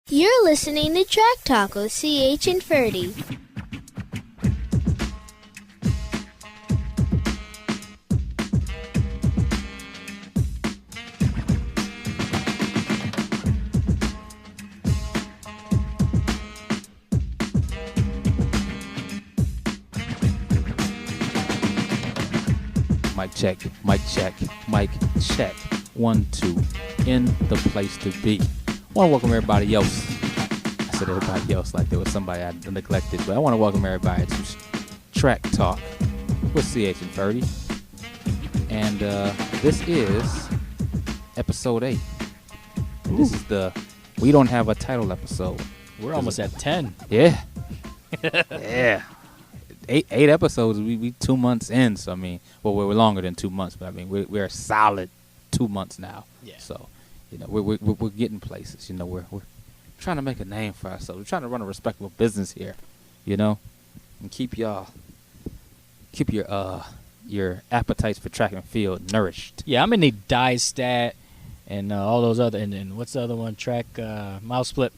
You're listening to Track Talk with CH and Ferdy. Mic check, mic check, mic check. 1, 2. In the place to be. I want to welcome everybody else. I said everybody else like there was somebody I neglected, but I want to welcome everybody to Track Talk with CH and Ferdy. And this is episode 8. This is we don't have a title episode. We're almost at 10. Yeah. Yeah. Eight episodes. We 2 months in. So I mean, well, we're longer than 2 months, but I mean, we're a solid 2 months now. Yeah. So, you know, we're getting places. You know, we're trying to make a name for ourselves. We're trying to run a respectable business here. You know, and keep your appetites for track and field nourished. Yeah, I'm gonna need die stat and all those other and what's the other one? Track Mouse Flip.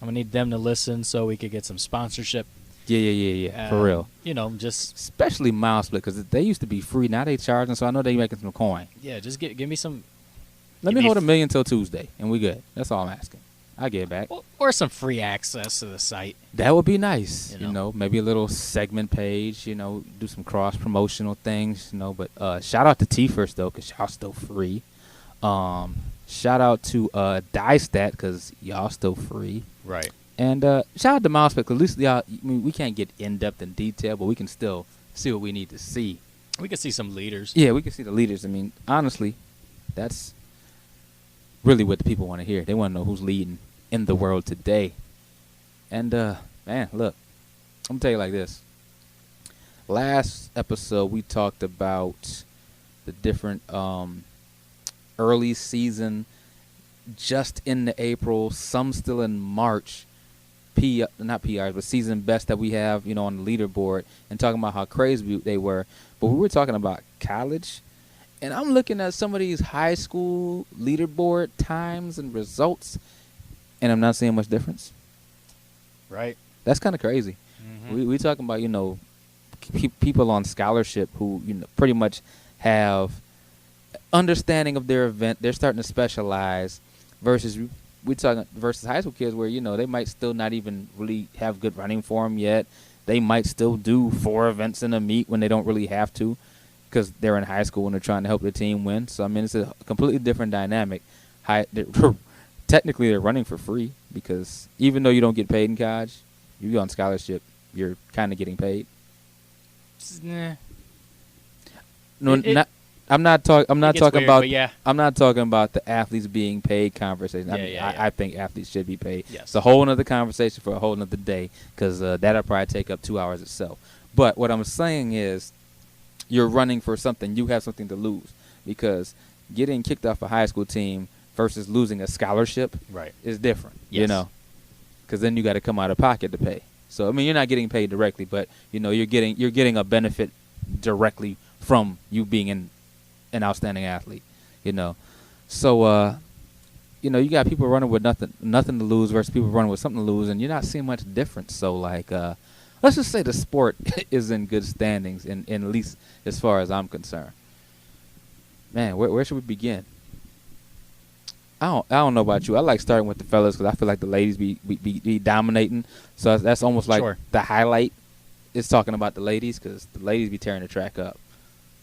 I'm gonna need them to listen so we could get some sponsorship. Yeah. For real. You know, just especially Miles Split, because they used to be free. Now they charging, so I know they making some coin. Yeah, just give me some. Let me hold $1 million till Tuesday, and we good. That's all I'm asking. I get it back. Or some free access to the site. That would be nice. You know, maybe a little segment page. You know, do some cross promotional things. You know, but shout out to T First though, because y'all still free. Shout out to DieStat, because y'all still free. Right. And shout out to Mouse, because at least y'all, I mean, we can't get in-depth in detail, but we can still see what we need to see. We can see some leaders. Yeah, we can see the leaders. I mean, honestly, that's really what the people want to hear. They want to know who's leading in the world today. And, man, look, I'm going to tell you like this. Last episode, we talked about the different early season, just into April, some still in March, not PRs, but season best that we have, you know, on the leaderboard, and talking about how crazy they were. But we were talking about college, and I'm looking at some of these high school leaderboard times and results, and I'm not seeing much difference. Right. That's kind of crazy. Mm-hmm. We talking about, you know, people on scholarship who, you know, pretty much have understanding of their event. They're starting to specialize versus high school kids where, you know, they might still not even really have good running form yet. They might still do 4 events in a meet when they don't really have to because they're in high school and they're trying to help their team win. So, I mean, it's a completely different dynamic. Technically, they're running for free because even though you don't get paid in college, you're on scholarship, you're kind of getting paid. Nah. No, I'm not talking about. Yeah. I'm not talking about the athletes being paid conversation. I think athletes should be paid. Yes. It's a whole other conversation for a whole other day because that'll probably take up 2 hours itself. But what I'm saying is, you're running for something. You have something to lose because getting kicked off a high school team versus losing a scholarship is different. Yes. You know, because then you got to come out of pocket to pay. So I mean, you're not getting paid directly, but you know, you're getting a benefit directly from you being an outstanding athlete, you know. So, you know, you got people running with nothing to lose versus people running with something to lose, and you're not seeing much difference. So, like, let's just say the sport is in good standings, in at least as far as I'm concerned. Man, where should we begin? I don't know about you. I like starting with the fellas because I feel like the ladies be dominating. So that's almost like the highlight is talking about the ladies because the ladies be tearing the track up.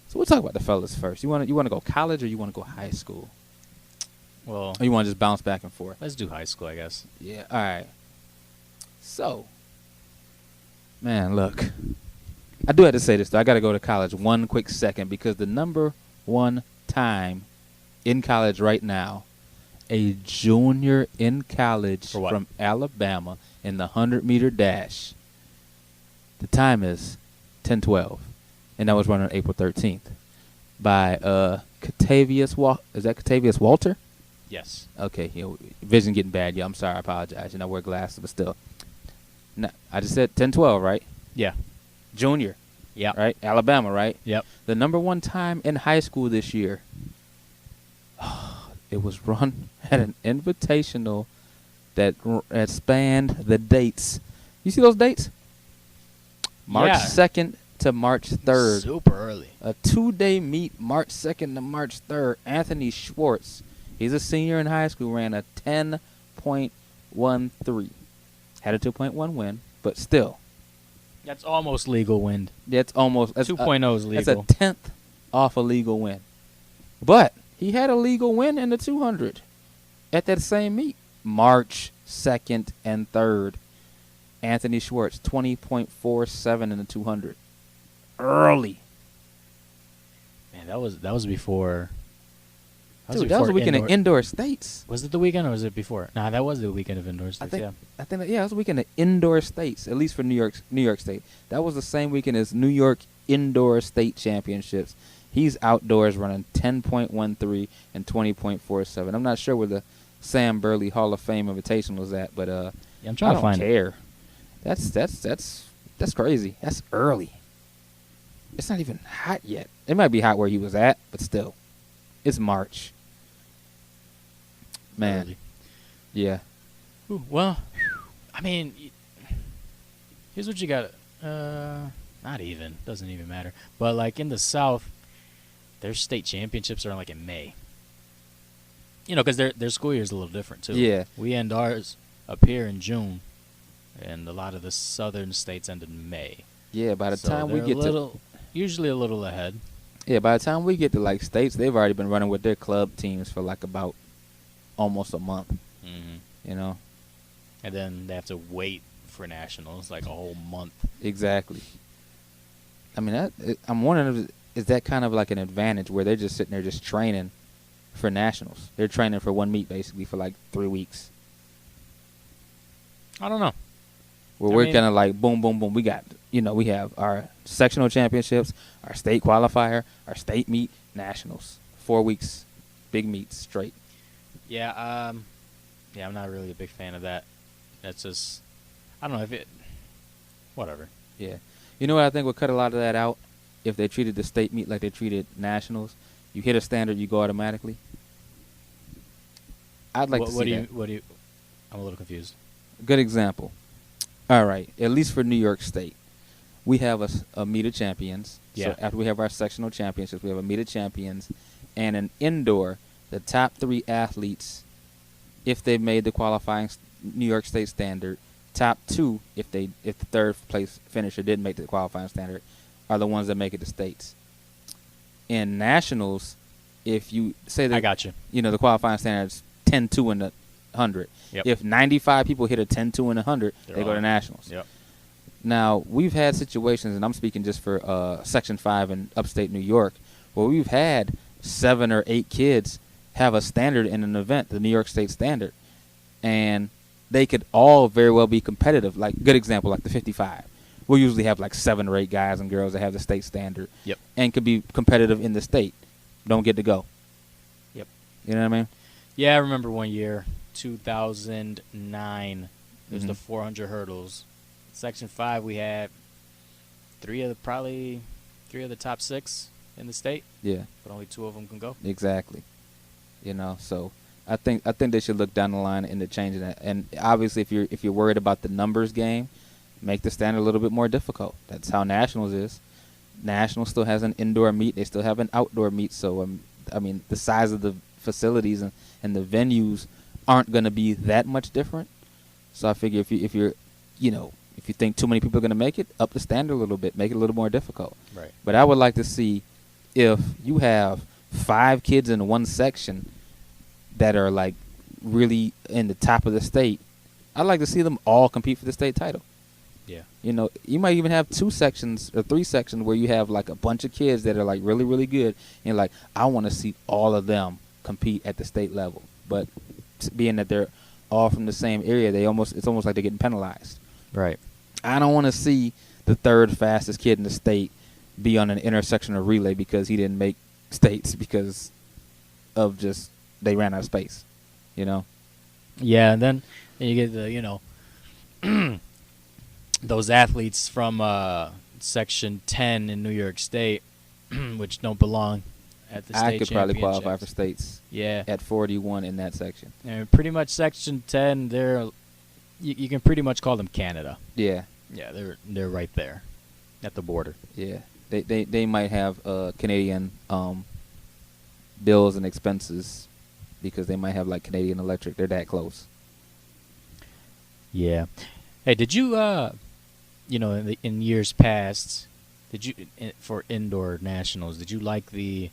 So we'll talk about the fellas first. You want to go college or you want to go high school? Well, or you want to just bounce back and forth? Let's do high school, I guess. Yeah. All right. So, man, look, I do have to say this though. I got to go to college one quick second because the number one time in college right now, a junior in college from Alabama in the 100-meter dash. The time is 10:12. And that was run on April 13th by Catavius Is that Catavius Walter? Yes. Okay. You know, vision getting bad. Yeah, I'm sorry. I apologize. You know, I wear glasses, but still. No, I just said 10-12, right? Yeah. Junior. Yeah. Right? Alabama, right? Yep. The number one time in high school this year. It was run at an invitational that spanned the dates. You see those dates? March Yeah. 2nd to March 3rd. Super early. A 2-day meet, March 2nd to March 3rd. Anthony Schwartz, he's a senior in high school, ran a 10.13. Had a 2.1 win, but still. That's almost legal wind. That's almost. 2.0 is legal. That's a 10th off a legal win. But he had a legal win in the 200 at that same meet. March 2nd and 3rd. Anthony Schwartz, 20.47 in the 200. Early. Man, that was before. Dude, that was the weekend of indoor states. Was it the weekend or was it before? Nah, that was the weekend of indoor states. I think it was the weekend of indoor states, at least for New York State. That was the same weekend as New York Indoor State Championships. He's outdoors running 10.13 and 20.47. I'm not sure where the Sam Burley Hall of Fame invitation was at, but I'm trying to find it. I don't care. That's crazy. That's early. It's not even hot yet. It might be hot where he was at, but still. It's March. Man. Early. Yeah. Ooh, well, I mean, here's what you got. Not even. Doesn't even matter. But, like, in the South, their state championships are, like, in May. You know, because their school year is a little different, too. Yeah. We end ours up here in June, and a lot of the southern states end in May. Yeah, by the time we they're get usually a little ahead. Yeah, by the time we get to, like, states, they've already been running with their club teams for, like, about almost a month. Mm-hmm. You know? And then they have to wait for nationals, like, a whole month. Exactly. I mean, I'm wondering, is that kind of like an advantage where they're just sitting there just training for nationals? They're training for one meet, basically, for, like, 3 weeks. I don't know. Where we're kind of like, boom, boom, boom. We got, we have our sectional championships, our state qualifier, our state meet, nationals. 4 weeks, big meets straight. Yeah, I'm not really a big fan of that. That's just, I don't know if it, whatever. Yeah. You know what I think would cut a lot of that out? If they treated the state meet like they treated nationals. You hit a standard, you go automatically. I'd like to see that. What do you, I'm a little confused. Good example. All right, at least for New York State, we have a meet of champions. Yeah. So after we have our sectional championships, we have a meet of champions, and an indoor. The top 3 athletes, if they made the qualifying New York State standard, top 2, if the third place finisher didn't make the qualifying standard, are the ones that make it to states. In nationals, if you say that, I got you. The qualifying standard is 10-2 in the 100. Yep. If 95 people hit a 10-2 in the 100, they go to nationals. Yep. Now, we've had situations, and I'm speaking just for Section 5 in upstate New York, where we've had 7 or 8 kids have a standard in an event, the New York State standard, and they could all very well be competitive. Like, good example, like the 55. We'll usually have like 7 or 8 guys and girls that have the state standard. Yep. And could be competitive in the state. Don't get to go. Yep. You know what I mean? Yeah, I remember one year, 2009. It was the 400 hurdles. Section 5, we had 3 of the top 6 in the state. Yeah. But only 2 of them can go. Exactly. So I think they should look down the line into changing that. And obviously, if you're worried about the numbers game, make the standard a little bit more difficult. That's how nationals is. Nationals still has an indoor meet. They still have an outdoor meet. So the size of the facilities and the venues aren't going to be that much different. So I figure if you think too many people are going to make it, up the standard a little bit, make it a little more difficult. Right. But I would like to see if you have 5 kids in one section that are like really in the top of the state, I'd like to see them all compete for the state title. Yeah. You might even have 2 sections or 3 sections where you have like a bunch of kids that are like really, really good, and like I want to see all of them compete at the state level. But being that they're all from the same area, it's almost like they're getting penalized. Right. I don't want to see the 3rd fastest kid in the state be on an intersectional relay because he didn't make states because of just they ran out of space, Yeah, and then you get the those athletes from Section 10 in New York State, which don't belong at the I state could probably qualify for championships. states Yeah. at 41 in that section. And pretty much Section 10, you can pretty much call them Canada. Yeah, Yeah, they're right there at the border. yeah. They might have Canadian bills and expenses because they might have like Canadian Electric. They're that close. Yeah. Hey, did you in years past, for indoor nationals, did you like the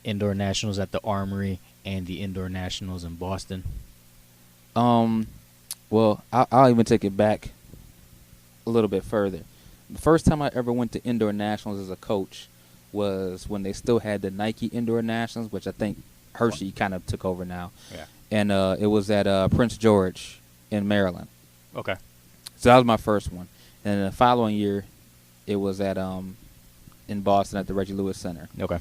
indoor nationals at the Armory and the indoor nationals in Boston? Well, I'll even take it back a little bit further. The first time I ever went to indoor nationals as a coach was when they still had the Nike indoor nationals, which I think Hershey kind of took over now. Yeah. And it was at Prince George in Maryland. Okay. So that was my first one. And the following year, it was at in Boston at the Reggie Lewis Center. Okay.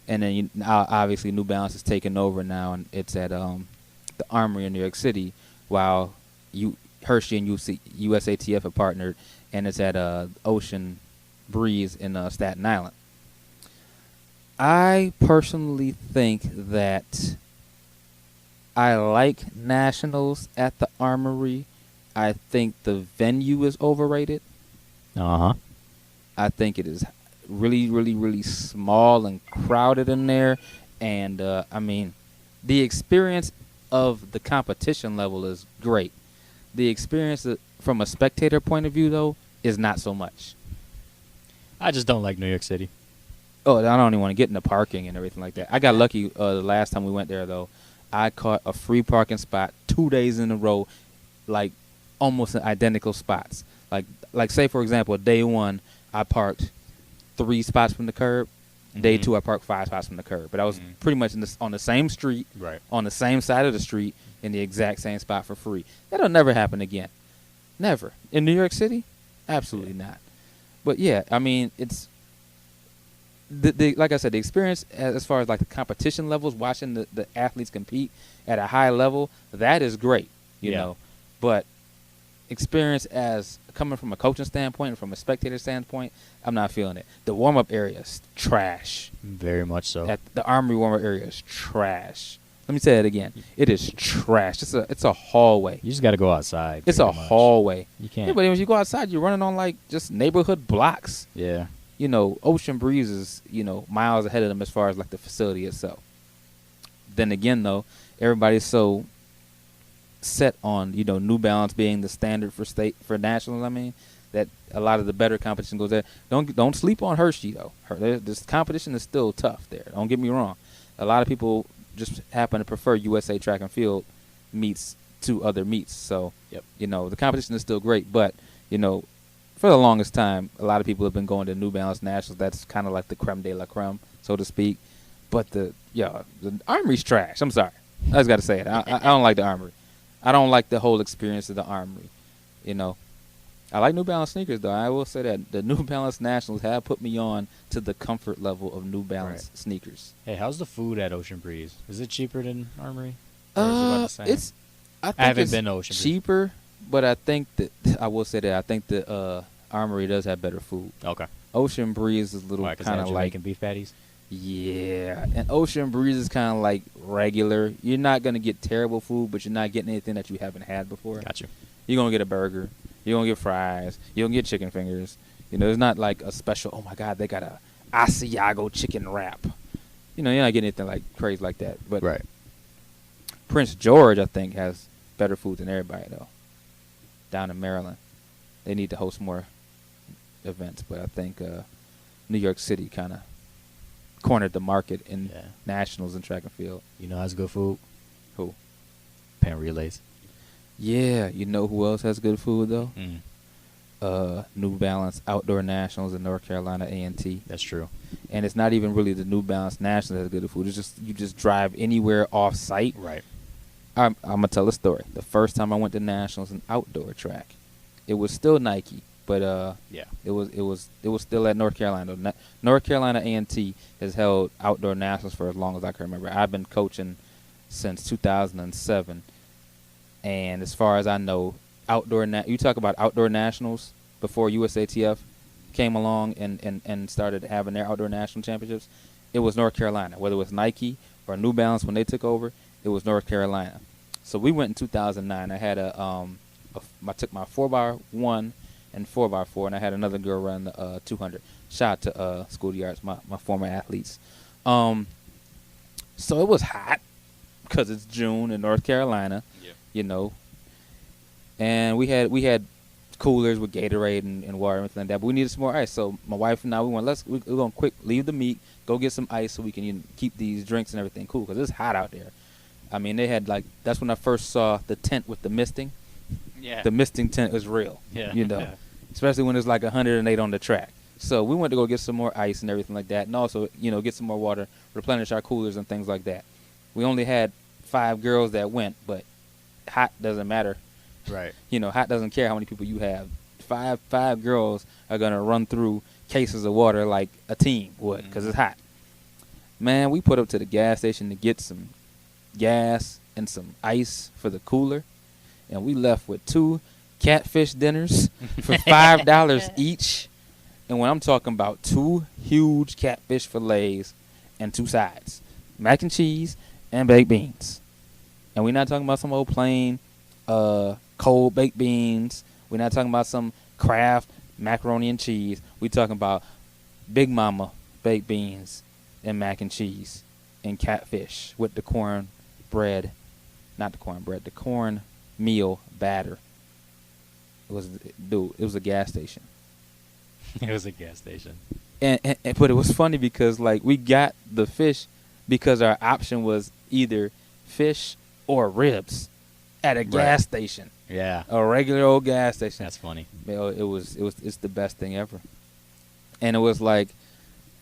And then obviously New Balance is taking over now, and it's at the Armory in New York City, while Hershey and USATF are partnered, and it's at Ocean Breeze in Staten Island. I personally think that I like nationals at the Armory. I think the venue is overrated. Uh-huh. I think it is really, really, really small and crowded in there. And, I mean, the experience of the competition level is great. The experience from a spectator point of view, though, is not so much. I just don't like New York City. Oh, I don't even want to get into parking and everything like that. I got lucky the last time we went there, though. I caught a free parking spot 2 days in a row, like almost identical spots. Like say, for example, day one, I parked 3 spots from the curb. Day Mhm. 2, I parked 5 spots from the curb. But I was pretty much on the same street, Right. on the same side of the street, in the exact same spot for free. That'll never happen again. Never. In New York City? Absolutely not. But, yeah, I mean, it's like I said, the experience as far as like the competition levels, watching the athletes compete at a high level, that is great, you know. But experience as coming from a coaching standpoint and from a spectator standpoint, I'm not feeling it. The warm-up area is trash. Very much so. At the Armory warm-up area is trash. Let me say it again. It is trash. It's a hallway. You just got to go outside. It's a pretty much. hallway. You can't. Yeah, but when you go outside, you're running on like just neighborhood blocks. Yeah. You know, Ocean Breeze is, miles ahead of them as far as like the facility itself. Then again, though, everybody's so set on, New Balance being the standard for nationals. I mean, that a lot of the better competition goes there. Don't sleep on Hershey though. This competition is still tough there. Don't get me wrong. A lot of people just happen to prefer USA Track and Field meets to other meets. So, the competition is still great, but for the longest time, a lot of people have been going to New Balance Nationals. That's kind of like the creme de la creme, so to speak. But the Armory's trash. I'm sorry. I just got to say it. I don't like the Armory. I don't like the whole experience of the Armory. I like New Balance sneakers, though. I will say that the New Balance Nationals have put me on to the comfort level of New Balance sneakers. Hey, how's the food at Ocean Breeze? Is it cheaper than Armory? Or is it about the same? I think haven't it's been to Ocean Breeze. cheaper, but I think that I will say that I think the Armory does have better food. Okay. Ocean Breeze is a little kind of like making beef patties. Yeah, and Ocean Breeze is kind of like regular. You're not gonna get terrible food, but you're not getting anything that you haven't had before. Got you. You're gonna get a burger. You're gonna get fries. You're gonna get chicken fingers. It's not like a special. Oh my God, they got a Asiago chicken wrap. You're not getting anything like crazy like that. But Right. Prince George, I think, has better food than everybody though. Down in Maryland, they need to host more events, but I think New York City kind of cornered the market in nationals and track and field. You know has good food? Who? Pan Relays. Yeah, you know who else has good food though? New Balance Outdoor Nationals in North Carolina A&T. That's true. And it's not even really the New Balance Nationals that has good food. It's just you just drive anywhere off site. Right. I'm gonna tell a story. The first time I went to nationals in outdoor track, it was still Nike, but it was still at North Carolina. North Carolina A&T has held outdoor nationals for as long as I can remember. I've been coaching since 2007, and as far as I know, you talk about outdoor nationals before USATF came along and started having their outdoor national championships. it was North Carolina. Whether it was Nike or New Balance when they took over, it was North Carolina. So we went in 2009. I had I took my 4x1 and 4x4, and I had another girl run the 200. Shout out to Schoolyards, my former athletes. So it was hot because it's June in North Carolina, you know. And we had coolers with Gatorade and water and everything like that, but we needed some more ice. So my wife and I, we're going to quick leave the meet, go get some ice so we can keep these drinks and everything cool because it's hot out there. I mean, they had that's when I first saw the tent with the misting. Yeah. The misting tent was real, you know, especially when it's like 108 on the track. So we went to go get some more ice and everything like that, and also, you know, get some more water, replenish our coolers and things like that. We only had 5 girls that went, but hot doesn't matter. Right. You know, hot doesn't care how many people you have. Five girls are going to run through cases of water like a team would because it's hot. Man, we put up to the gas station to get some gas and some ice for the cooler, and we left with 2 catfish dinners for $5 each. And when I'm talking about 2 huge catfish fillets and 2 sides, mac and cheese and baked beans. And we're not talking about some old plain cold baked beans. We're not talking about some Kraft macaroni and cheese. We're talking about Big Mama baked beans and mac and cheese and catfish with the corn bread, not the corn bread, the corn meal batter. It was a gas station. It was a gas station. But it was funny because like we got the fish because our option was either fish or ribs at a gas station. Yeah. A regular old gas station. That's funny. It's the best thing ever. And it was like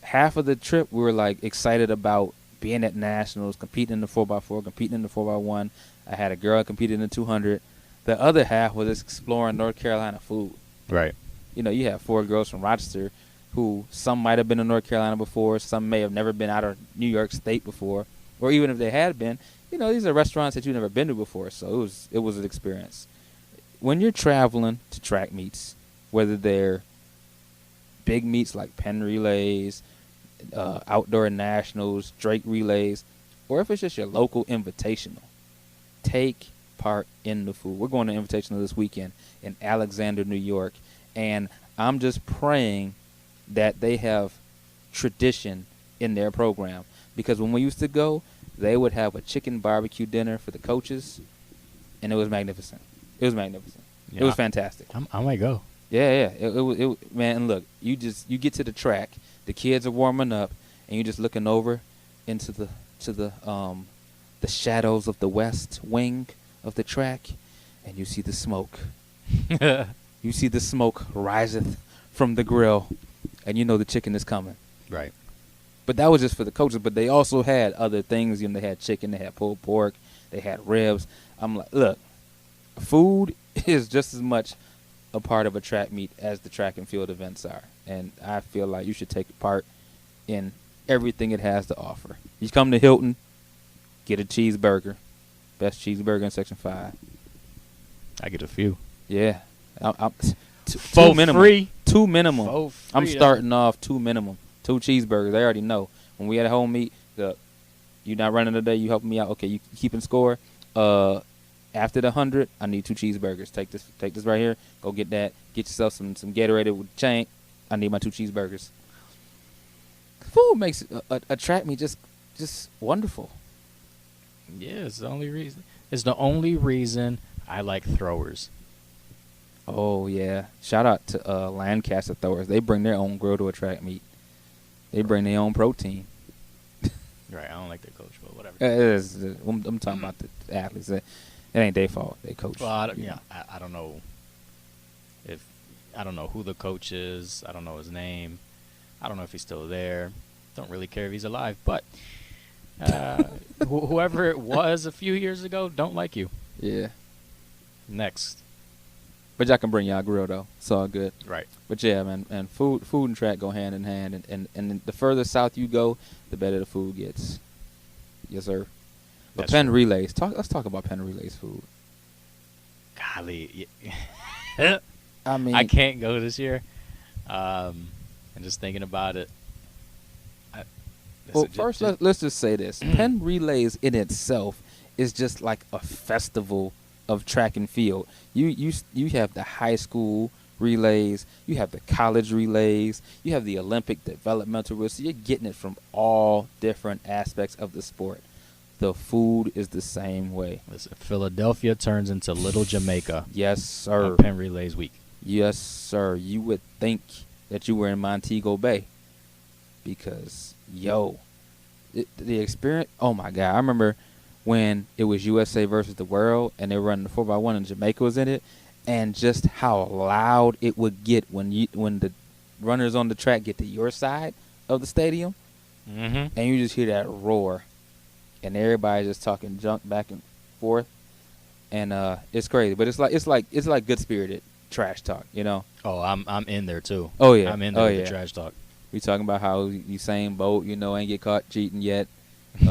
half of the trip we were like excited about being at nationals, competing in the 4x4, competing in the 4x1. I had a girl competing in the 200. The other half was just exploring North Carolina food. Right. You know, you have 4 girls from Rochester who some might have been in North Carolina before, some may have never been out of New York State before, or even if they had been, you know, these are restaurants that you've never been to before, so it was an experience. When you're traveling to track meets, whether they're big meets like Penn Relays, Outdoor Nationals, Drake Relays, or if it's just your local invitational, take part in the food. We're going to invitational this weekend in Alexander, New York, and I'm just praying that they have tradition in their program. Because when we used to go, they would have a chicken barbecue dinner for the coaches, and it was magnificent. It was magnificent. Yeah. It was fantastic. I might go. Yeah. It man, and look, you get to the track, the kids are warming up, and you're just looking over into the shadows of the west wing of the track, and you see the smoke. You see the smoke riseth from the grill, and you know the chicken is coming. Right. But that was just for the coaches. But they also had other things. You know, they had chicken, they had pulled pork, they had ribs. I'm like, look, food is just as much a part of a track meet as the track and field events are. And I feel like you should take part in everything it has to offer. You come to Hilton, get a cheeseburger. Best cheeseburger in Section 5. I get a few. Yeah. Two minimum. Free. 2 minimum. Free, I'm starting off 2 minimum. 2 cheeseburgers. They already know. When we at a home meet, look, you not running today, you helping me out. Okay, you keeping score. After the 100, I need 2 cheeseburgers. Take this right here. Go get that. Get yourself some Gatorade with chain. I need my 2 cheeseburgers. Food makes a track meet just wonderful. Yeah, it's the only reason. It's the only reason I like throwers. Oh yeah! Shout out to Lancaster Throwers. They bring their own grill to a track meet. They bring their own protein. Right. I don't like their coach, but whatever. I'm talking about the athletes. It ain't their fault. They coach. Well, I don't know I don't know who the coach is. I don't know his name. I don't know if he's still there. Don't really care if he's alive. But whoever it was a few years ago, don't like you. Yeah. Next. But y'all can bring y'all grill though. It's all good. Right. But yeah, man, and food and track go hand in hand, and the further south you go, the better the food gets. Yes, sir. But That's Penn true. Relays. Let's talk about Penn Relays food. Golly. I mean, I can't go this year. And just thinking about it, Well, first, let's just say this. Penn Relays in itself is just like a festival of track and field. You have the high school relays, you have the college relays, you have the Olympic developmental relays. So you're getting it from all different aspects of the sport. The food is the same way. Listen, Philadelphia turns into Little Jamaica. Yes, sir. On Penn Relays Week. Yes, sir. You would think that you were in Montego Bay because, the experience. Oh, my God. I remember when it was USA versus the world and they were running the 4x1 and Jamaica was in it, and just how loud it would get when the runners on the track get to your side of the stadium, and you just hear that roar, and everybody's just talking junk back and forth, and it's crazy. But it's like good spirited trash talk, you know. Oh, I'm in there too. Oh yeah, I'm in there with the trash talk. We talking about how Usain Bolt, ain't get caught cheating yet. He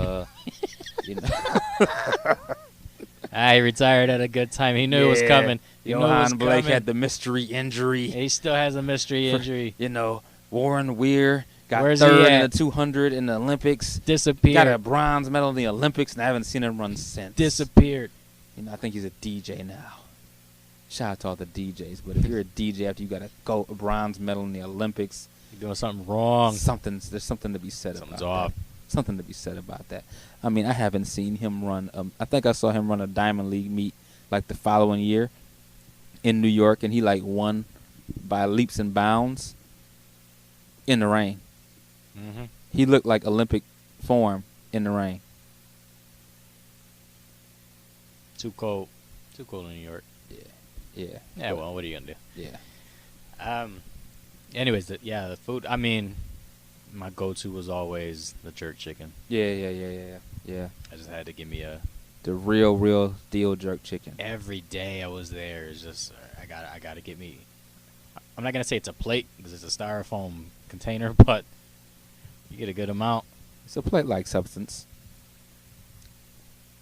retired at a good time. He knew it was coming. Johan Blake had the mystery injury. He still has a mystery injury. Warren Weir got Where's third in the 200 in the Olympics. Disappeared. Got a bronze medal in the Olympics, and I haven't seen him run since. Disappeared. I think he's a DJ now. Shout out to all the DJs. But if you're a DJ after you got a bronze medal in the Olympics, you're doing something wrong. There's something to be said Something's about off. that. Something to be said about that. I mean, I haven't seen him run. I think I saw him run a Diamond League meet like the following year in New York, and he won by leaps and bounds in the rain. Mm-hmm. He looked like Olympic form in the rain. Too cold in New York. Yeah. Yeah. Well, what are you gonna do? Yeah. Anyways, the food. I mean, my go-to was always the jerk chicken. Yeah. I just had to give me the real deal jerk chicken. Every day I was there. It's just I gotta get me. I'm not gonna say it's a plate because it's a styrofoam container, but you get a good amount. It's a plate-like substance.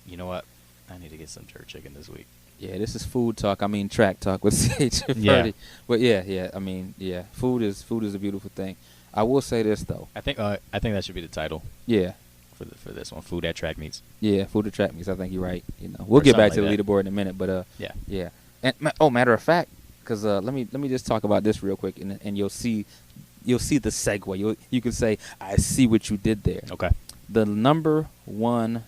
You know what? I need to get some jerk chicken this week. Yeah, this is food talk. I mean track talk with CH and Ferdy. But yeah. I mean, food is a beautiful thing. I will say this though. I think that should be the title. Yeah. For this one, food at track meets. Yeah, food at track meets. I think you're right. We'll get back to the leaderboard in a minute, but yeah. And matter of fact, because let me just talk about this real quick, and you'll see the segue. You can say I see what you did there. Okay. The number one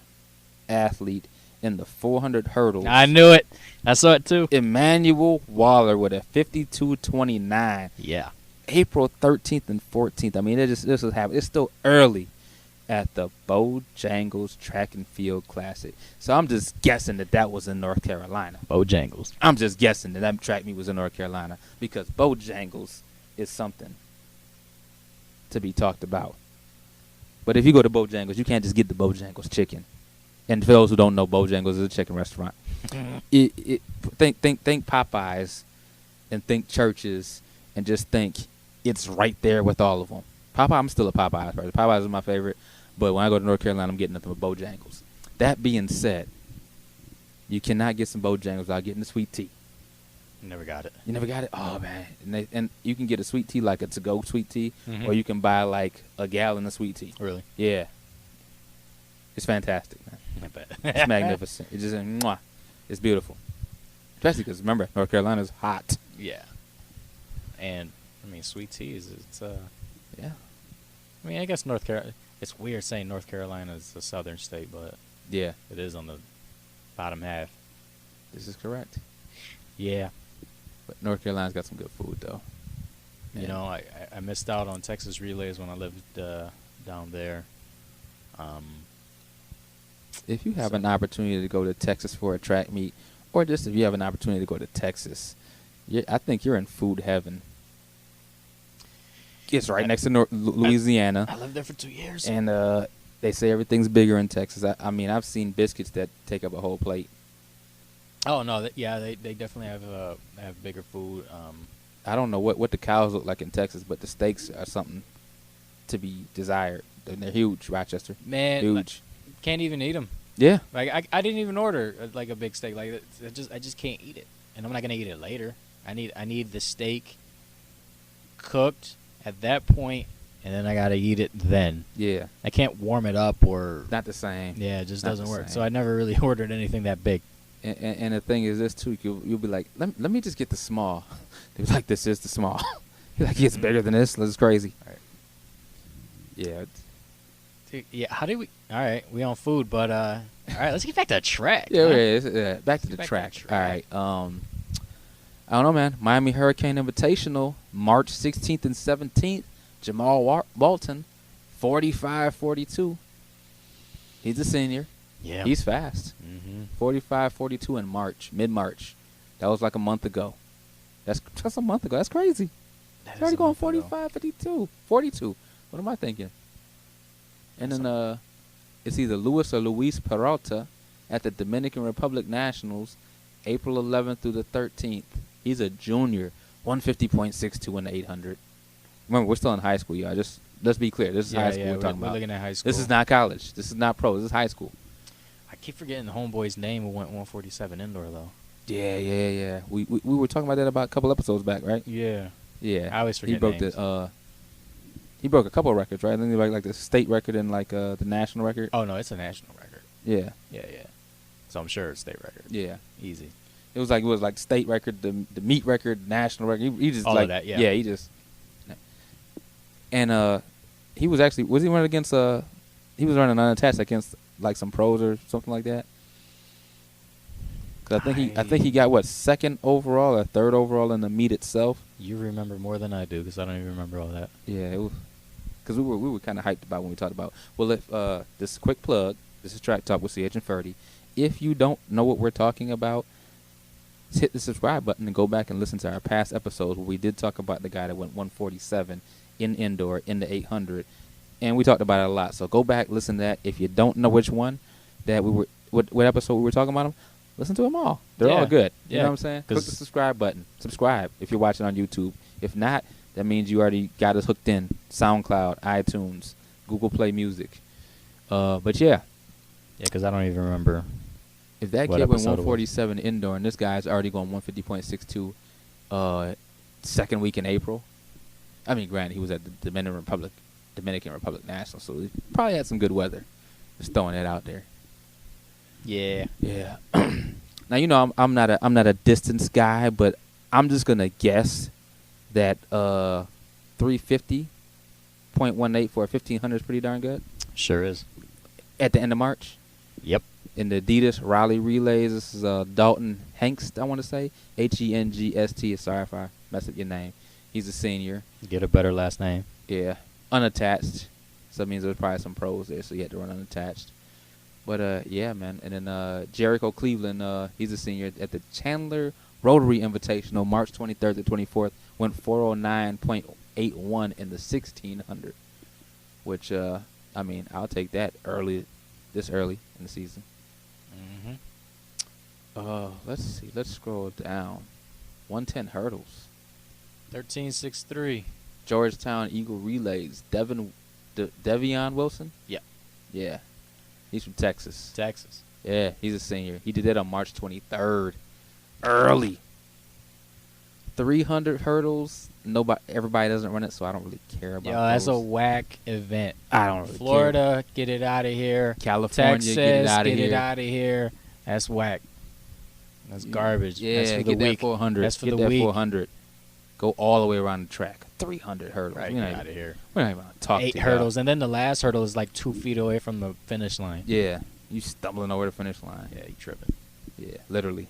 athlete in the 400 hurdles. I knew it. I saw it too. Emmanuel Waller with a 52.29. Yeah. April 13th and 14th. I mean, this is happening. It's still early at the Bojangles Track and Field Classic. So I'm just guessing that was in North Carolina. Bojangles. I'm just guessing that track meet was in North Carolina because Bojangles is something to be talked about. But if you go to Bojangles, you can't just get the Bojangles chicken. And for those who don't know, Bojangles is a chicken restaurant. Think Popeyes and think churches and just think it's right there with all of them. I'm still a Popeyes person. Popeyes is my favorite. But when I go to North Carolina, I'm getting nothing but Bojangles. That being said, you cannot get some Bojangles without getting the sweet tea. Never got it. You never got it? Oh, man. And you can get a sweet tea like a to-go sweet tea, or you can buy like a gallon of sweet tea. Really? Yeah. It's fantastic, man. I bet. It's magnificent. It's just, mwah. It's beautiful. Especially because, remember, North Carolina's hot. Yeah. And, I mean, sweet tea it's yeah. I mean, I guess North Carolina, it's weird saying North Carolina is a southern state, but yeah, it is on the bottom half. This is correct. Yeah. But North Carolina's got some good food, though. You know, I missed out on Texas relays when I lived down there. If you have an opportunity to go to Texas for a track meet, or just if you have an opportunity to go to Texas, I think you're in food heaven. It's right next to Louisiana. I lived there for 2 years. And they say everything's bigger in Texas. I mean, I've seen biscuits that take up a whole plate. Oh, no. They definitely have bigger food. I don't know what the cows look like in Texas, but the steaks are something to be desired. They're huge, Rochester. Man. Huge. Can't even eat them. Yeah. Like I didn't even order like a big steak. Like I just can't eat it, and I'm not gonna eat it later. I need the steak cooked at that point and then I gotta eat it then. Yeah, I can't warm it up or not the same. yeah, it just Not doesn't the work. same. So I never really ordered anything that big. And the thing is this too, you'll be like, let me just get the small. They'll be like, this is the small. You're like, it's bigger than this. This is crazy. Right. Yeah. Dude, yeah, how do we? All right, we on food, but all right, let's get back to track. Yeah, huh? yeah, back to the track. All right. I don't know, man. Miami Hurricane Invitational, March 16th and 17th. Jamal Walton, 45-42. He's a senior. Yeah. He's fast. Mm-hmm. 45-42 in March, mid-March. That was like a month ago. That's a month ago. That's crazy. He's already going 45-52. 42. What am I thinking? And then it's either Luis or Luis Peralta at the Dominican Republic Nationals, April 11th through the 13th. He's a junior, 150.62 in the 800. Remember, we're still in high school, y'all. Just let's be clear. This is high school we're talking about. We're looking at high school. This is not college. This is not pro. This is high school. I keep forgetting the homeboy's name who went 147 indoor though. Yeah. We were talking about that about a couple episodes back, right? Yeah. Yeah. I always forget He broke names. He broke a couple of records, right? I think he broke like the state record and like the national record. Oh no, it's a national record. Yeah. Yeah. So I'm sure it's state record. Yeah. Easy. It was like state record, the meet record, national record. He just All like of that, yeah. Yeah, he just. And he was he running against he was running unattached against like some pros or something like that. 'Cause I think he got what, second overall or third overall in the meet itself. You remember more than I do because I don't even remember all that. Yeah, it was because we were kind of hyped about when we talked about. Well, if this is a quick plug. This is Track Talk with CH and Ferdy. If you don't know what we're talking about, just hit the subscribe button and go back and listen to our past episodes where we did talk about the guy that went 147 in indoor in the 800, and we talked about it a lot. So go back, listen to that. If you don't know which one that we were, what episode we were talking about them, listen to them all. They're all good. You know what I'm saying? Click the subscribe button. Subscribe if you're watching on YouTube. If not, that means you already got us hooked in. SoundCloud, iTunes, Google Play Music. But yeah. Yeah, because I don't even remember. If that kid went 147 indoor and this guy's already going 150.62 second week in April, I mean, granted, he was at the Dominican Republic National, so he probably had some good weather. Just throwing that out there. Yeah. Yeah. Now, you know, I'm not a distance guy, but I'm just going to guess that 350.18 for a 1,500 is pretty darn good. Sure is. At the end of March. Yep. In the Adidas Raleigh Relays, this is Dalton Hengst, I want to say. Hengst. Sorry if I messed up your name. He's a senior. Get a better last name. Yeah. Unattached. So that means there was probably some pros there, so he had to run unattached. But, yeah, man. And then Jericho Cleveland, he's a senior at the Chandler Rotary Invitational, March 23rd to 24th. Went 409.81 in the 1,600. Which, I mean, I'll take that this early in the season. Mm-hmm. Let's see. Let's scroll down. 110 hurdles. 13.63. Georgetown Eagle Relays. Devion Wilson? Yeah. Yeah. He's from Texas. Texas. Yeah, he's a senior. He did that on March 23rd. Early. 300 hurdles. Everybody doesn't run it, so I don't really care about that's those. a whack event. I don't really Florida, get it out of here. California, Texas, get it out of here. Get it out of here. That's whack. That's garbage. Yeah, that's for get the that week. 400. That's for get the that week. 400. Go all the way around the track. 300 hurdles. Right, We're get not out of here. We're not even going to talk 8 to hurdles, y'all. and then the last hurdle is like 2 feet away from the finish line. Yeah, you stumbling over the finish line. Yeah, you tripping. Yeah, literally.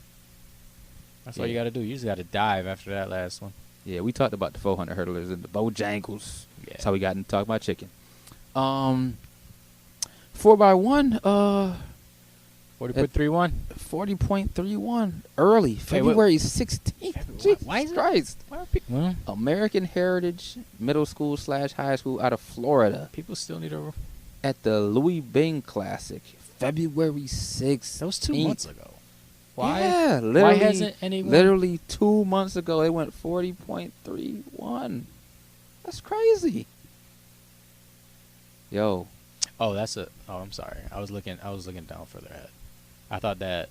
That's all you got to do. You just got to dive after that last one. Yeah, we talked about the 400 hurdlers and the Bojangles. Yeah. That's how we got into talk about chicken. 4x1, 40.31. 40.31 early, February 16th. Jesus Why is it? Christ. Why are people? Well, American Heritage Middle School / High School out of Florida people still need a. at the Louis Bing Classic, February 6th. That was 2 months ago. Why? Yeah, literally, Why hasn't anyone? literally 2 months ago, they went 40.31. That's crazy. Yo. Oh, I'm sorry. I was looking down further ahead. I thought that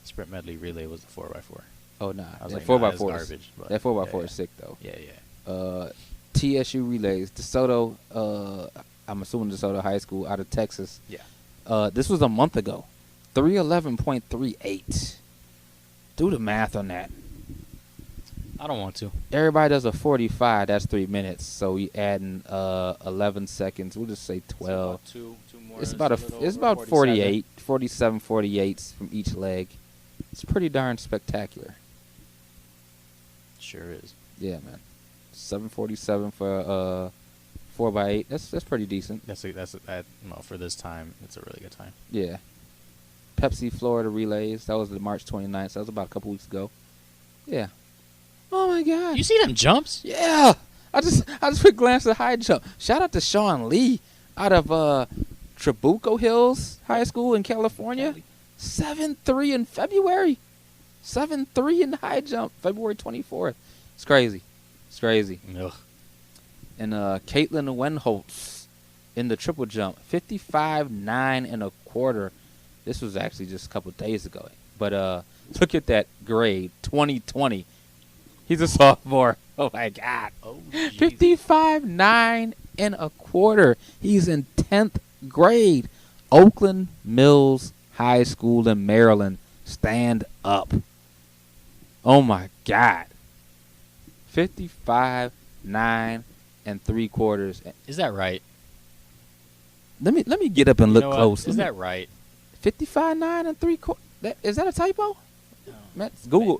sprint medley relay was the 4x4. Oh, nah. I was That like, 4x4 that's is garbage. But that 4x4 yeah, is sick, though. Yeah. TSU relays. DeSoto, I'm assuming DeSoto High School out of Texas. Yeah. This was a month ago. 311.38. Do the math on that. I don't want to. Everybody does a 45. That's 3 minutes. So we adding 11 seconds. We'll just say 12. Two more. It's about 48, 47, 48s from each leg. It's pretty darn spectacular. Sure is. Yeah, man. 747 for 4x8. That's pretty decent. Well, for this time, it's a really good time. Yeah. Pepsi Florida relays. That was the March 29th. So that was about a couple weeks ago. Yeah. Oh my God. You see them jumps? Yeah. I just quick glance at high jump. Shout out to Sean Lee out of Trabuco Hills High School in California. 7.3 in February. 7.3 in the high jump, February 24th. It's crazy. It's crazy. Ugh. And Caitlin Wenholtz in the triple jump, 55.9 and a quarter. This was actually just a couple of days ago. But look at that grade, 2020. He's a sophomore. Oh, my God. Oh, 55.9 and a quarter. He's in 10th grade. Oakland Mills High School in Maryland. Stand up. Oh, my God. 55.9 and 3/4. Is that right? Let me get up and look close. Is that right? 55.9 and 3/4. Is that a typo? No.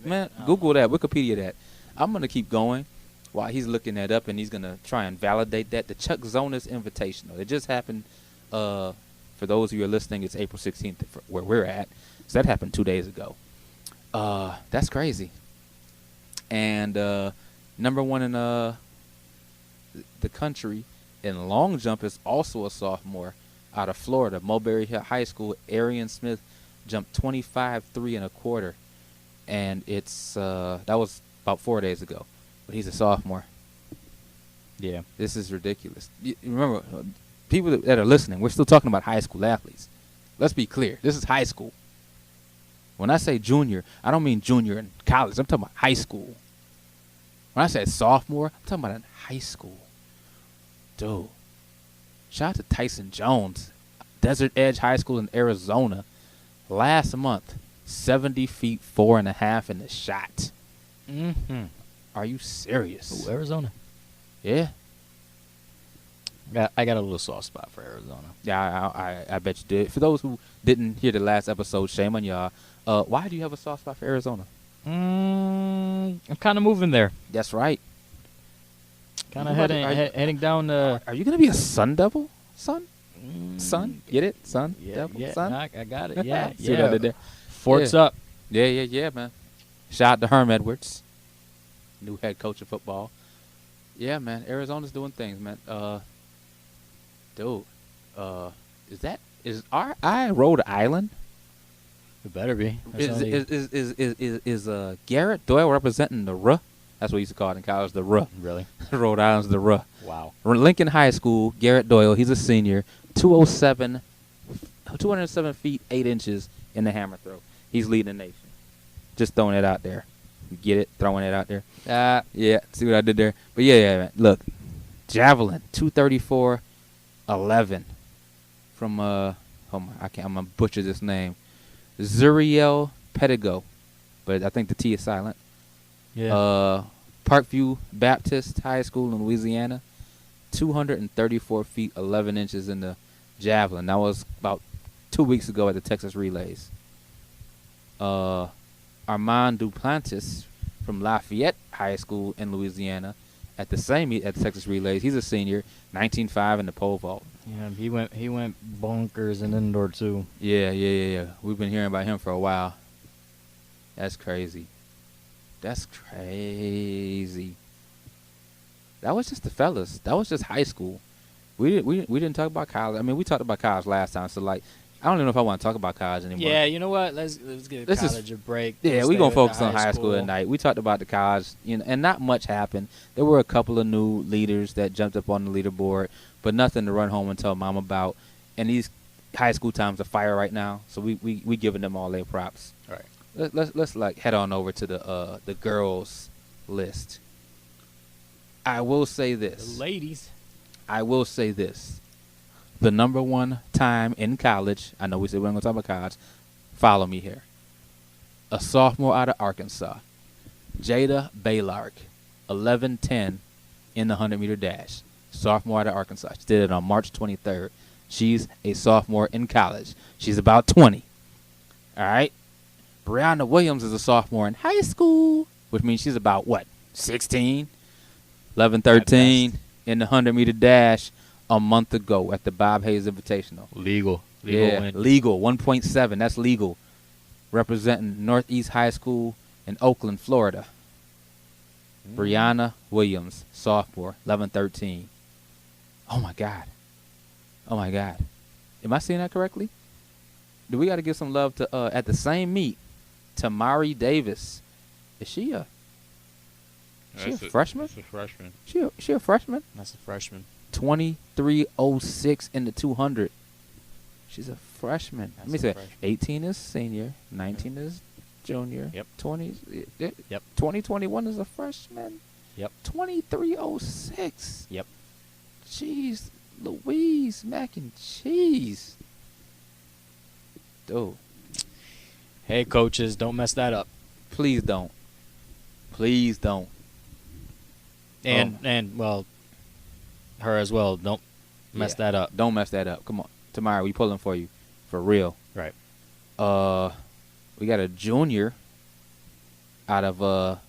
Man, Google that. Wikipedia that. I'm gonna keep going while he's looking that up, and he's gonna try and validate that. The Chuck Zonas Invitational. It just happened. For those of you who are listening, it's April 16th where we're at. So that happened 2 days ago. That's crazy. And number one in the country in long jump is also a sophomore out of Florida, Mulberry Hill High School. Arian Smith jumped 25.3 and a quarter, and it's that was about 4 days ago. But he's a sophomore. Yeah. This is ridiculous. Remember, people that are listening, we're still talking about high school athletes. Let's be clear. This is high school. When I say junior, I don't mean junior in college. I'm talking about high school. When I say sophomore, I'm talking about in high school. Dude. Shout out to Tyson Jones, Desert Edge High School in Arizona. Last month, 70 feet 4.5 in the shot. Mm-hmm. Are you serious? Ooh, Arizona. Yeah. I got a little soft spot for Arizona. Yeah, I bet you did. For those who didn't hear the last episode, shame on y'all. Why do you have a soft spot for Arizona? I'm kind of moving there. That's right. Kind of heading down. Are you gonna be a Sun Devil? Sun? Get it? Sun? Yeah, Devil? yeah, Sun? I got it. Yeah, See what I did there? Forks Yeah. up. Yeah, man. Shout out to Herm Edwards, new head coach of football. Yeah, man. Arizona's doing things, man. Dude, is R.I. Rhode Island? It better be. Is Garrett Doyle representing the RUH? That's what we used to call it in college, the RUH. Really? Rhode Island's the RUH. Wow. Lincoln High School, Garrett Doyle, he's a senior, 207 feet 8 inches in the hammer throw. He's leading the nation. Just throwing it out there. You get it? Throwing it out there. Yeah. See what I did there? But yeah, man. Look, javelin, 234.11 from I'm gonna butcher this name, Zuriel Pedigo, but I think the T is silent. Yeah. Parkview Baptist High School in Louisiana, 234 feet 11 inches in the javelin. That was about 2 weeks ago at the Texas Relays. Armand Duplantis from Lafayette High School in Louisiana at the Texas Relays. He's a senior, 19.5 in the pole vault. Yeah, he went bonkers in indoor too. Yeah. We've been hearing about him for a while. That's crazy. That was just the fellas. That was just high school. We didn't talk about college. I mean, we talked about college last time, so like I don't even know if I want to talk about college anymore. Yeah, you know what? Let's give college a break. Yeah, we're gonna focus on high school tonight. We talked about the college, and not much happened. There were a couple of new leaders that jumped up on the leaderboard, but nothing to run home and tell mom about. And these high school times are fire right now, so we giving them all their props. All right. Let's like head on over to the girls list. I will say The this. ladies. I will say this. The number one time in college, I know we said we're going to talk about college. Follow me here. A sophomore out of Arkansas, Jada Baylark, 11:10 in the 100-meter dash. Sophomore out of Arkansas. She did it on March 23rd. She's a sophomore in college. She's about 20. All right? Brianna Williams is a sophomore in high school, which means she's about, what, 16? 11:13 in the 100-meter dash a month ago at the Bob Hayes Invitational. Legal Yeah, win. legal, 1.7. That's legal. Representing Northeast High School in Oakland, Florida. Brianna Williams, sophomore, 11:13. Oh, my God. Oh, my God. Am I saying that correctly? Do we got to give some love to, at the same meet, Tamari Davis. Is she a freshman? That's a freshman. She a freshman? That's a freshman. 23:06 in the 200. She's a freshman. That's Let me a say, freshman. 18 is senior, 19 is junior. Yep. 2021 is a freshman. Yep. 23:06. Yep. Jeez, Louise, mac and cheese. Dude, Hey, coaches, don't mess that up. please don't. Please don't. And well, her as well. Don't mess Yeah. that up. Don't mess that up. Come on. Tamara, we pulling for you. For real. Right. We got a junior out of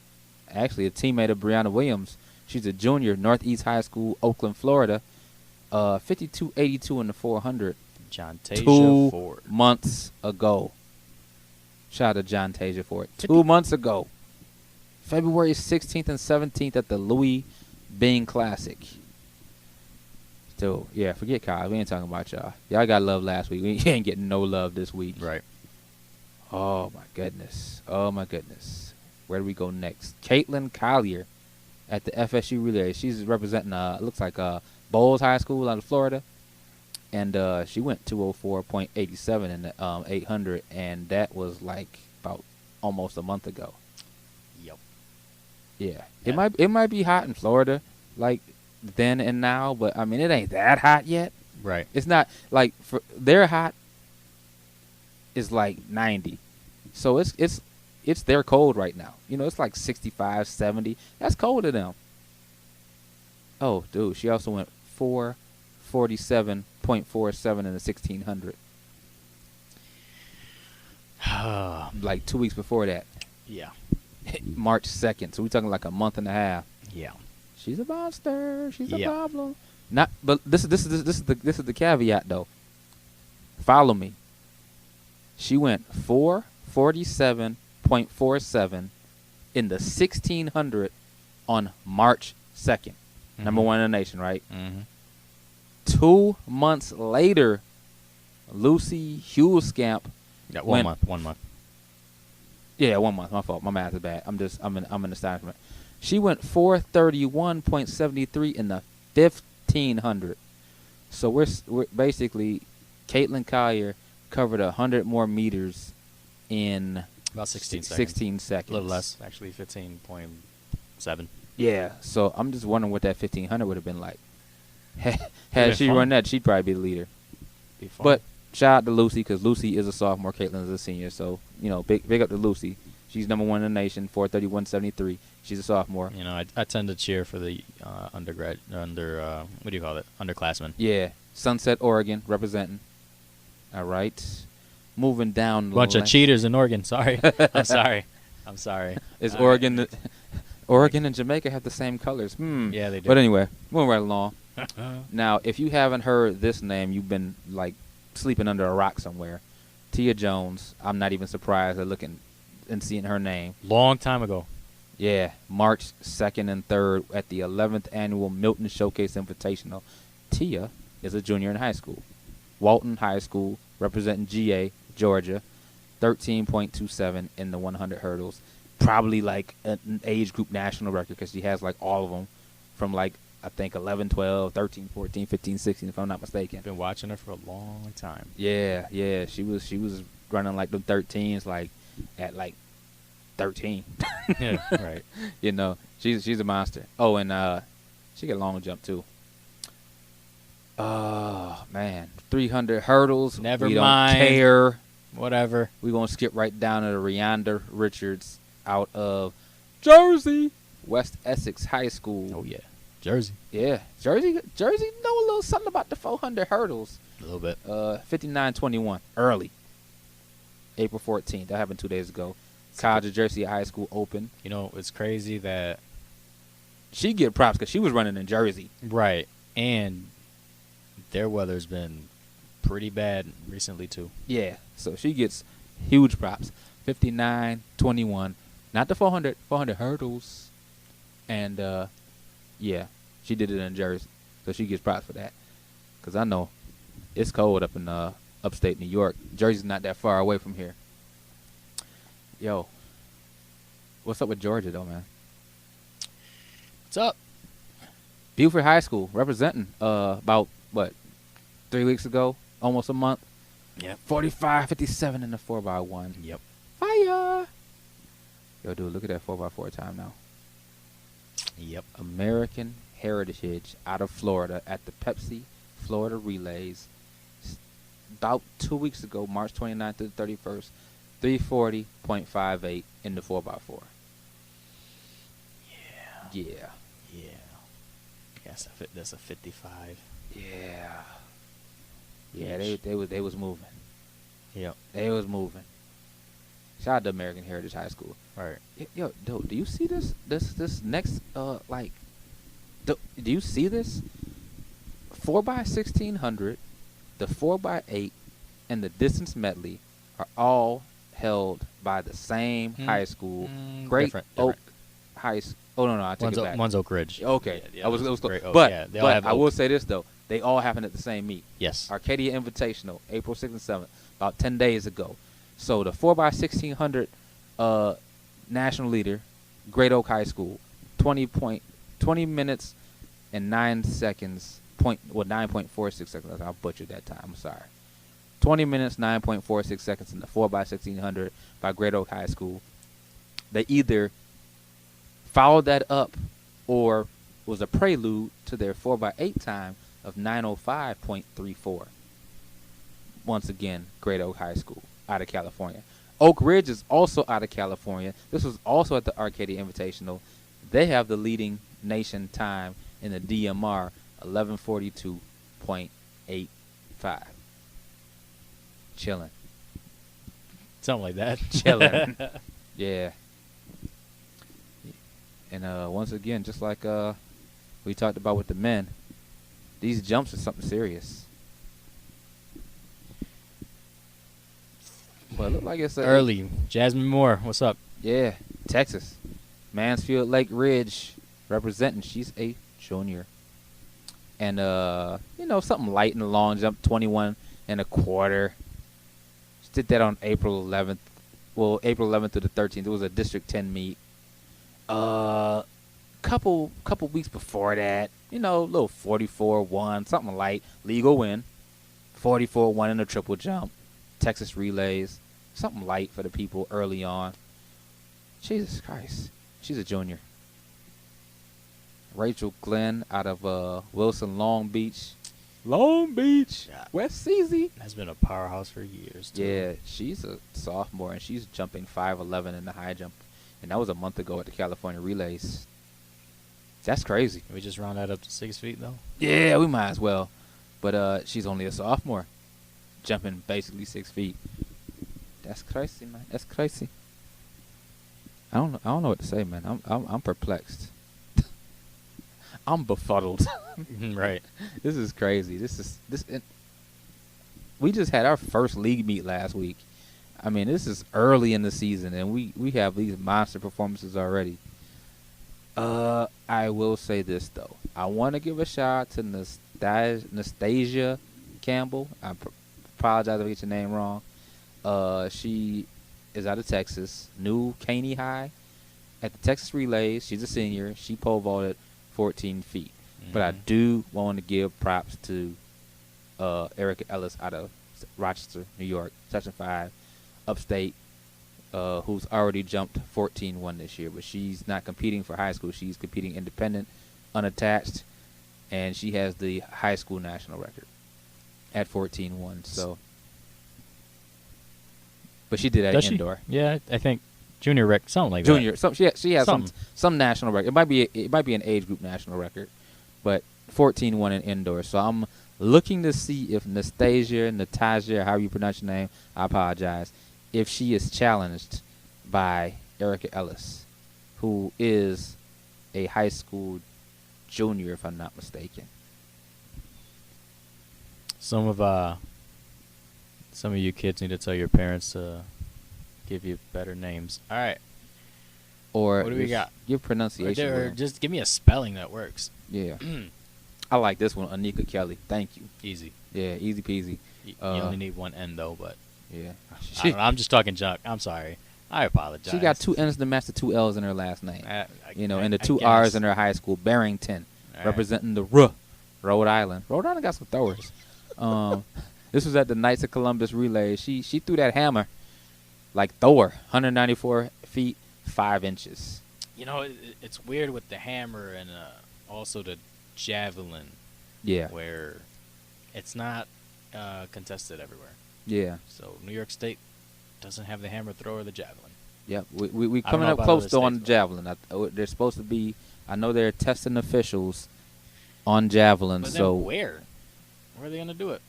actually a teammate of Brianna Williams. She's a junior, Northeast High School, Oakland, Florida. 52.82 in the 400. John Tasia 2 Ford. months ago. Shout out to John Tasia for it. 2 months ago. February 16th and 17th at the Louis Bing Classic. Dude, yeah, forget Kyle. We ain't talking about y'all. Y'all got love last week. We ain't getting no love this week. Right. Oh, my goodness. Oh, my goodness. Where do we go next? Caitlin Collier at the FSU Relay. She's representing, looks like Bowles High School out of Florida. And she went 2:04.87 in the 800, and that was like about almost a month ago. Yep. Yeah. Yeah. It might be hot in Florida, like then and now, but I mean it ain't that hot yet. Right. It's not like for their hot is like 90. So it's their cold right now. You know, it's like 65, 70. That's cold to them. Oh, dude, she also went 4:47.47 in the 1600. Like 2 weeks before that, Yeah. March 2nd. So we're talking like a month and a half. Yeah. She's a monster. She's a Yeah. problem. Not, but this is the caveat though. Follow me. She went 4:47.47 in the 1600 on March 2nd. Number one in the nation, right? Mm-hmm. 2 months later, Lucy Huelskamp. Yeah, When- 1 month. Yeah, 1 month. My fault. My math is bad. I'm in astonishment. She went 4:31.73 in the 1500. So we're basically Caitlin Collier covered 100 more meters in About 16 seconds. 16 seconds. A little less, actually, 15.7. Yeah. So I'm just wondering what that 1500 would have been like. Had been she fun. run that, she'd probably be the leader. Be fun. But shout out to Lucy because Lucy is a sophomore, Caitlin is a senior. So you know, big up to Lucy. She's number one in the nation, 4:31.73. She's a sophomore. you know, I tend to cheer for the what do you call it? Underclassmen. Yeah, Sunset, Oregon, representing. All right, moving down. Bunch of cheaters in Oregon. Sorry. I'm sorry. Is All Oregon? right. Oregon and Jamaica have the same colors. Yeah, they do. But anyway, moving right along. Now, if you haven't heard this name, you've been like sleeping under a rock somewhere. Tia Jones. I'm not even surprised at looking and seeing her name. Long time ago. Yeah, March 2nd and 3rd at the 11th annual Milton Showcase Invitational. Tia is a junior in high school. Walton High School, representing GA, Georgia, 13.27 in the 100 hurdles. Probably like an age group national record because she has like all of them from like, I think 11, 12, 13, 14, 15, 16, if I'm not mistaken. Been watching her for a long time. Yeah, she was running like the 13s like at like 13. Yeah, right. You know, she's a monster. Oh, and She get long jump too. Oh man, 300 hurdles. Never we mind. Don't care. Whatever. We're gonna skip right down to the Rianda Richards out of Jersey, West Essex High School. Oh yeah, Jersey. Yeah, Jersey know a little something about the 400 hurdles. A little bit. 59-21 early. April 14th. That happened 2 days ago. College of Jersey High School Open. You know, it's crazy that. She get props because she was running in Jersey. Right, and their weather's been pretty bad recently too. Yeah, so she gets huge props. 59-21. Not the 400 hurdles. And, yeah, she did it in Jersey. So she gets props for that. Because I know it's cold up in upstate New York. Jersey's not that far away from here. Yo, what's up with Georgia, though, man? What's up? Buford High School representing about, 3 weeks ago? Almost a month? Yep. 45-57 in the 4x1. Yep. Fire! Yo, dude, look at that 4x4 time now. Yep. American Heritage out of Florida at the Pepsi Florida Relays. About 2 weeks ago, March 29th to the 31st, 340.58 in the 4x4. Yeah. Yeah. That's a 55. Yeah. Yeah, they was moving. Yep. They was moving. Shout out to American Heritage High School. Right. Yo, dude, do you see this next do you see this? 4x1600, the 4x8, and the distance medley are all held by the same high school, Great Oak High School. Oh no, I take it back. One's Oak Ridge. Okay, Yeah, I was Great Oak. but Yeah, they all have I Oak. will say this though, they all happen at the same meet. Yes. Arcadia Invitational, April 6th and 7th, about 10 days ago. So the 4x1600 national leader, Great Oak High School, 20 minutes and 9 seconds. 9.46 seconds. I butchered that time. I'm sorry. 20 minutes, 9.46 seconds in the 4x1600 by Great Oak High School. They either followed that up or was a prelude to their 4x8 time of 9:05.34. Once again, Great Oak High School out of California. Oak Ridge is also out of California. This was also at the Arcadia Invitational. They have the leading nation time in the DMR, 11:42.85. Chilling. Something like that. Chilling. Yeah. And once again, just like we talked about with the men, these jumps are something serious. Well, it look like it's Early. Jasmine Moore, what's up? Yeah, Texas. Mansfield Lake Ridge representing. She's a junior. And, something light in the long jump, 21.25. She did that on April 11th. Well, April 11th to the 13th. It was a District 10 meet. Couple weeks before that, little 44-1, something light. Legal win. 44-1 in a triple jump. Texas relays. Something light for the people early on. Jesus Christ. She's a junior. Rachel Glenn out of Wilson, Long Beach. Yeah. West CZ. Has been a powerhouse for years, too. Yeah, she's a sophomore, and she's jumping 5'11" in the high jump. And that was a month ago at the California Relays. That's crazy. Can we just round that up to 6 feet, though? Yeah, we might as well. But she's only a sophomore, jumping basically 6 feet. That's crazy, man. That's crazy. I don't know what to say, man. I'm perplexed. I'm befuddled. Right. This is crazy. We just had our first league meet last week. I mean, this is early in the season, and we have these monster performances already. I will say this, though. I want to give a shout out to Nastasia Campbell. I apologize if I get your name wrong. She is out of Texas, New Caney High. At the Texas Relays, she's a senior. She pole vaulted 14 feet. Mm-hmm. But I do want to give props to Erica Ellis out of Rochester, New York, Section 5, upstate, who's already jumped 14-1 this year. But she's not competing for high school. She's competing independent, unattached. and she has the high school national record at 14-1. So, but she did that Does she? indoor. Yeah, I think junior rec, something like Junior, that. she has Something. some national record. It might be an age group national record, but 14-1 in indoor. So I'm looking to see if Natasha, however you pronounce your name, I apologize, if she is challenged by Erica Ellis, who is a high school junior, if I'm not mistaken. Some of you kids need to tell your parents to give you better names. All right. Or what do we got? Your pronunciation. Or just give me a spelling that works. Yeah. I like this one, Anika Kelly. Thank you. Easy. Yeah, easy peasy. You only need one N though, but yeah. I'm just talking junk. I'm sorry. I apologize. She got 2 N's to match the 2 L's in her last name. And the 2 guess. R's in her high school, Barrington, All representing the Rhode Island. Rhode Island got some throwers. This was at the Knights of Columbus relay. She threw that hammer like Thor, 194 feet, 5 inches. You know, it's weird with the hammer and also the javelin. Yeah. Where it's not contested everywhere. Yeah. So New York State doesn't have the hammer throw or the javelin. Yep. We I don't coming know up about close other though on the states, javelin. They're supposed to be. I know they're testing officials on javelin. But so then where are they gonna do it?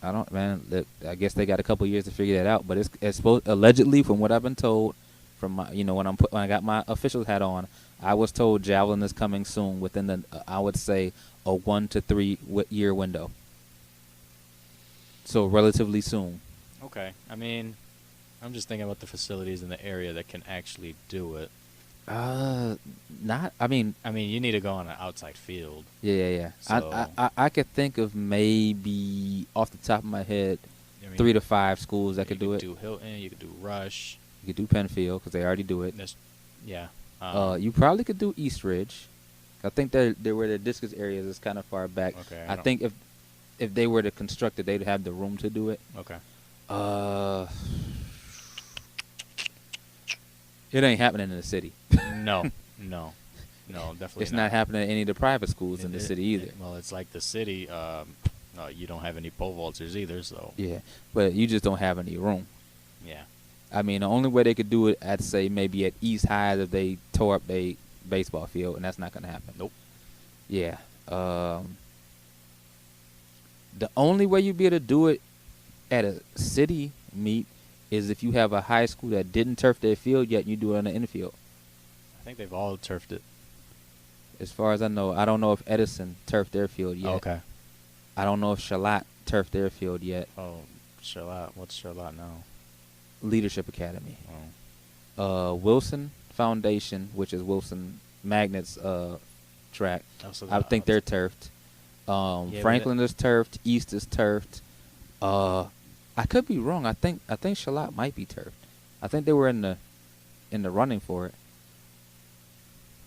I don't, man. I guess they got a couple years to figure that out. But it's supposed, allegedly, from what I've been told, from my, when I got my official hat on, I was told javelin is coming soon within the I would say a 1 to 3 year window. So relatively soon. Okay. I mean, I'm just thinking about the facilities in the area that can actually do it. Not. I mean, you need to go on an outside field. Yeah. So, I could think of maybe off the top of my head 3 to 5 schools that could do it. You could do Hilton. You could do Rush. You could do Penfield because they already do it. Yeah. You probably could do East Ridge. I think they're where their discus areas is kind of far back. Okay. I think if they were to construct it, they'd have the room to do it. Okay. It ain't happening in the city. No, definitely It's not happening at any of the private schools in the city either. Well, it's like the city. You don't have any pole vaulters either, so. Yeah, but you just don't have any room. Yeah. I mean, the only way they could do it, I'd say maybe at East High if they tore up their baseball field, and that's not going to happen. Nope. Yeah. The only way you'd be able to do it at a city meet is if you have a high school that didn't turf their field yet and you do it on the infield. I think they've all turfed it. As far as I know, I don't know if Edison turfed their field yet. Okay. I don't know if Charlotte turfed their field yet. Oh, Charlotte. What's Charlotte now? Leadership Academy. Oh. Wilson Foundation, which is Wilson Magnet's track. Oh, so I think they're turfed. Franklin is turfed. East is turfed. I could be wrong. I think Charlotte might be turfed. I think they were in the running for it.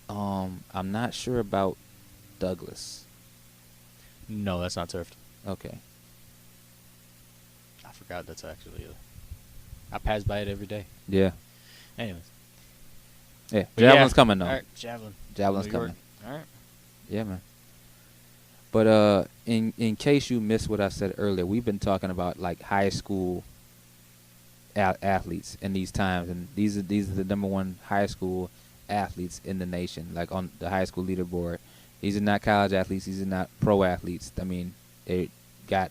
I'm not sure about Douglas. No, that's not turfed. Okay. I forgot that's actually I pass by it every day. Yeah. Anyways. Yeah. Javelin's coming though. All right, javelin's coming. All right. Yeah, man. But in case you missed what I said earlier, we've been talking about like high school athletes in these times, and these are the number 1 high school athletes in the nation, like on the high school leaderboard. These are not college athletes. These are not pro athletes. I mean, they got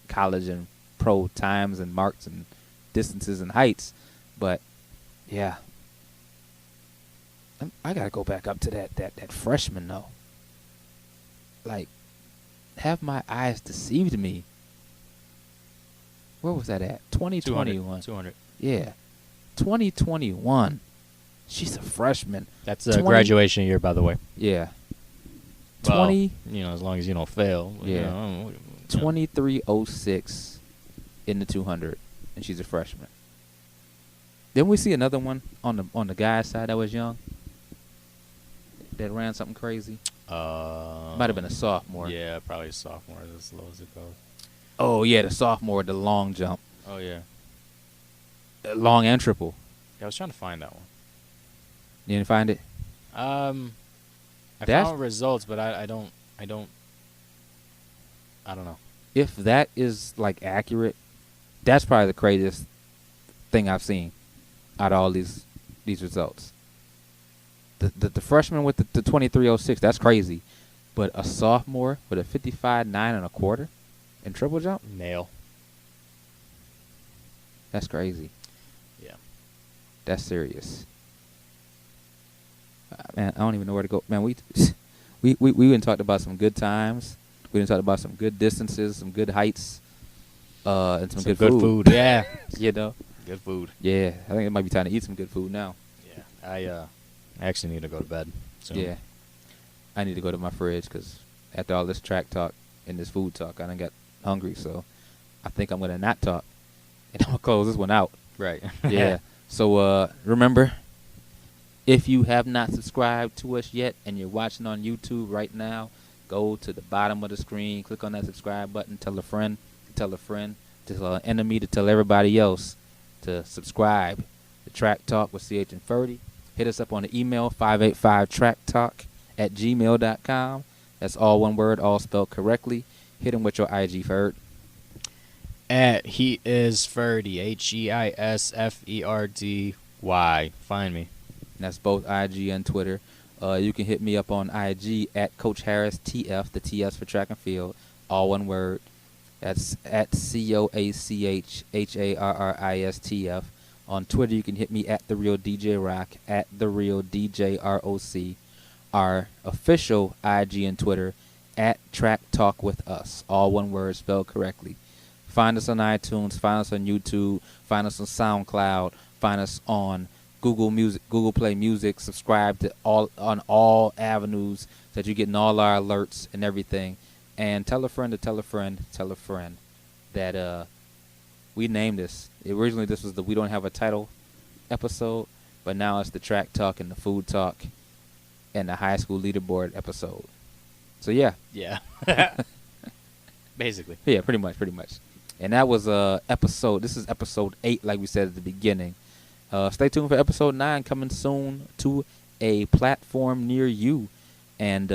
college and pro times and marks and distances and heights, but yeah, I gotta go back up to that freshman though. Like, have my eyes deceived me? Where was that at? 2021. 200. Yeah, 2021. She's a freshman. That's a graduation year, by the way. Yeah. Well, as long as you don't fail. Yeah. 2306 in the 200, and she's a freshman. Didn't we see another one on the guy's side that was young? That ran something crazy? Might have been a sophomore. Yeah, probably a sophomore, as low as it goes. Oh, yeah, the sophomore, the long jump. Oh, yeah. Long and triple. Yeah, I was trying to find that one. You didn't find it? I found results, but I don't I don't know. If that is like accurate, that's probably the craziest thing I've seen out of all these results. The freshman with the 2306, that's crazy. But a sophomore with a 55.9 1/4 in triple jump, Male. that's crazy. Yeah. That's serious. Man, I don't even know where to go. Man, we even talked about some good times. We done talked about some good distances, some good heights, and some good food. Yeah. You know? Good food. Yeah, I think it might be time to eat some good food now. Yeah. I actually need to go to bed soon. Yeah. I need to go to my fridge because after all this track talk and this food talk, I done got hungry. So I think I'm going to not talk. And I'm going to close this one out. Right. Yeah. So remember, if you have not subscribed to us yet and you're watching on YouTube right now, go to the bottom of the screen, click on that subscribe button, tell a friend, tell an enemy, to tell everybody else to subscribe to Track Talk with CH and Ferdy. Hit us up on the email, 585tracktalk@gmail.com. That's all one word, all spelled correctly. Hit him with your IG, Ferd. At He Is Ferdy, HEISFERDY. Find me. And that's both IG and Twitter. You can hit me up on IG at Coach Harris TF, the TS for track and field, all one word. That's at COACHHARRISTF. On Twitter, you can hit me at The Real DJ Rock, at The Real DJ ROC. Our official IG and Twitter, at Track Talk with Us, all one word, spelled correctly. Find us on iTunes, find us on YouTube, find us on SoundCloud, find us on Google Music, Google Play Music. Subscribe to all avenues so that you're getting all our alerts and everything. And tell a friend to tell a friend, tell a friend that we named this. Originally, this was the We Don't Have a Title episode, but now it's the Track Talk and the Food Talk and the High School Leaderboard episode. So yeah. Yeah. Basically. Yeah, pretty much. And that was episode. This is episode 8, like we said at the beginning. Stay tuned for episode 9 coming soon to a platform near you. And